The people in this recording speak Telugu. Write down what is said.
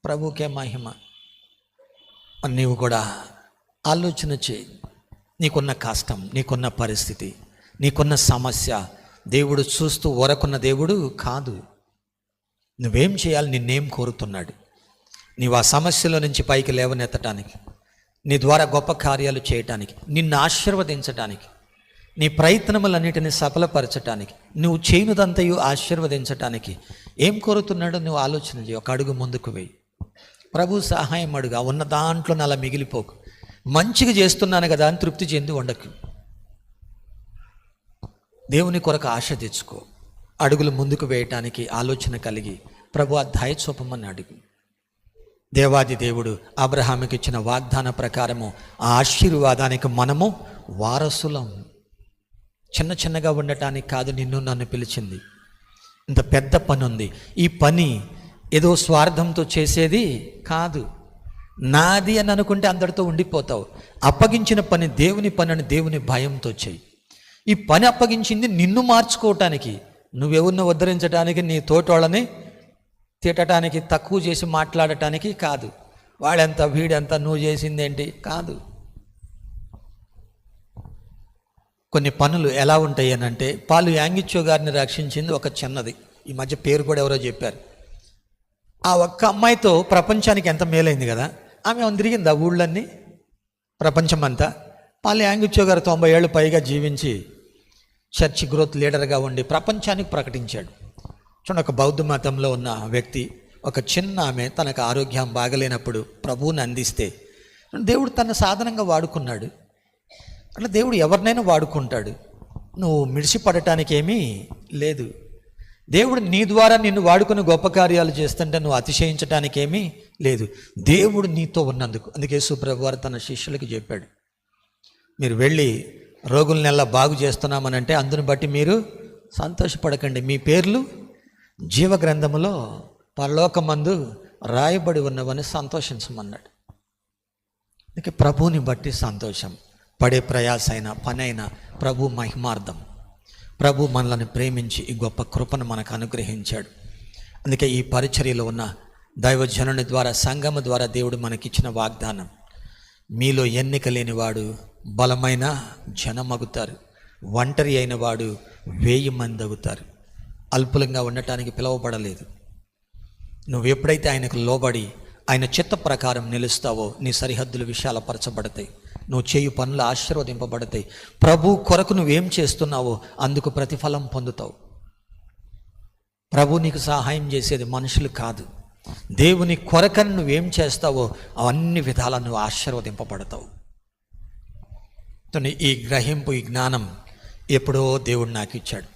ప్రభుకే మహిమ. నీవు కూడా ఆలోచన చేయి. నీకున్న కష్టం, నీకున్న పరిస్థితి, నీకున్న సమస్య దేవుడు చూస్తూ ఊరకున్న దేవుడు కాదు. నువ్వేం చేయాలి, నిన్నేం కోరుతున్నాడు? నీవు ఆ సమస్యలో నుంచి పైకి లేవనెత్తటానికి, నీ ద్వారా గొప్ప కార్యాలు చేయటానికి, నిన్ను ఆశీర్వదించటానికి, నీ ప్రయత్నములన్నిటిని సఫలపరచటానికి, నువ్వు చేయనుదంతయు ఆశీర్వదించటానికి ఏం కోరుతున్నాడో నువ్వు ఆలోచన చేయి. ఒక అడుగు ముందుకు వేయి. ప్రభు సహాయం అడుగా. ఉన్న దాంట్లో అలా మిగిలిపోకు. మంచిగా చేస్తున్నాను కదా అని తృప్తి చెంది ఉండకు. దేవుని కొరకు ఆశ తెచ్చుకో. అడుగులు ముందుకు వేయటానికి ఆలోచన కలిగి ప్రభు దయ చూపమని అడుగు. దేవాది దేవుడు అబ్రహాముకి ఇచ్చిన వాగ్దాన ప్రకారము ఆ ఆశీర్వాదానికి మనము వారసులం. చిన్న చిన్నగా ఉండటానికి కాదు నిన్ను నన్ను పిలిచింది. ఇంత పెద్ద పని ఉంది. ఈ పని ఏదో స్వార్థంతో చేసేది కాదు. నాది అని అనుకుంటే అందరితో ఉండిపోతావు. అప్పగించిన పని దేవుని పని అని దేవుని భయంతో చేయి. ఈ పని అప్పగించింది నిన్ను మార్చుకోవటానికి, నువ్వెవరిని ఉద్ధరించడానికి, నీ తోటోళ్ళని తిట్టడానికి, తక్కువ చేసి మాట్లాడటానికి కాదు. వాడెంత వీడెంత నువ్వు చేసిందేంటి కాదు. కొన్ని పనులు ఎలా ఉంటాయి అని అంటే, పాలు యాంగిచ్చో గారిని రక్షించింది ఒక చిన్నది. ఈ మధ్య పేరు కూడా ఎవరో చెప్పారు. ఆ ఒక్క అమ్మాయితో ప్రపంచానికి ఎంత మేలైంది కదా. ఆమె తిరిగింది ఆ ఊళ్ళన్నీ, ప్రపంచమంతా. పాలు యాంగిచ్చో గారు 90 ఏళ్ళు పైగా జీవించి చర్చి గ్రోత్ లీడర్గా ఉండి ప్రపంచానికి ప్రకటించాడు. చూడండి, ఒక బౌద్ధ మతంలో ఉన్న వ్యక్తి, ఒక చిన్న ఆమె తనకు ఆరోగ్యం బాగలేనప్పుడు ప్రభువుని అందిస్తే దేవుడు తన సాధనంగా వాడుకున్నాడు. అట్లా దేవుడు ఎవరినైనా వాడుకుంటాడు. నువ్వు మిడిసిపడటానికి ఏమీ లేదు. దేవుడు నీ ద్వారా నిన్ను వాడుకుని గొప్ప కార్యాలు చేస్తుంటే నువ్వు అతిశయించడానికి ఏమీ లేదు. దేవుడు నీతో ఉన్నందుకు. అందుకే యేసు ప్రభువు వారు తన శిష్యులకి చెప్పాడు, మీరు వెళ్ళి రోగుల్ని ఎలా బాగు చేస్తున్నామని అంటే అందుని బట్టి మీరు సంతోషపడకండి, మీ పేర్లు జీవ గ్రంథములో పరలోకమందు రాయబడి ఉన్నవని సంతోషించమన్నాడు. అందుకే ప్రభువుని బట్టి సంతోషం. పడే ప్రయాసైన పనైనా ప్రభు మహిమార్థం. ప్రభు మనల్ని ప్రేమించి ఈ గొప్ప కృపను మనకు అనుగ్రహించాడు. అందుకే ఈ పరిచర్యలో ఉన్న దైవజనుని ద్వారా, సంఘము ద్వారా దేవుడు మనకిచ్చిన వాగ్దానం, మీలో ఎన్నిక లేనివాడు బలమైన జనమగుతారు, ఒంటరి అయిన వాడు 1000 మంది అవుతారు. అల్పులంగా ఉండటానికి పిలువబడలేదు. నువ్వు ఎప్పుడైతే ఆయనకు లోబడి ఆయన చిత్త ప్రకారం నిలుస్తావో నీ సరిహద్దులు విశాలపరచబడతాయి. నువ్వు చేయు పనులు ఆశీర్వదింపబడతాయి. ప్రభు కొరకు నువ్వేం చేస్తున్నావో అందుకు ప్రతిఫలం పొందుతావు. ప్రభు నీకు సహాయం చేసేది మనుషులు కాదు. దేవుని కొరకని నువ్వేం చేస్తావో అవన్నీ విధాల నువ్వు ఆశీర్వదింపబడతావు. ఈ గ్రహింపు, ఈ జ్ఞానం ఎప్పుడో దేవుడు నాకు ఇచ్చాడు.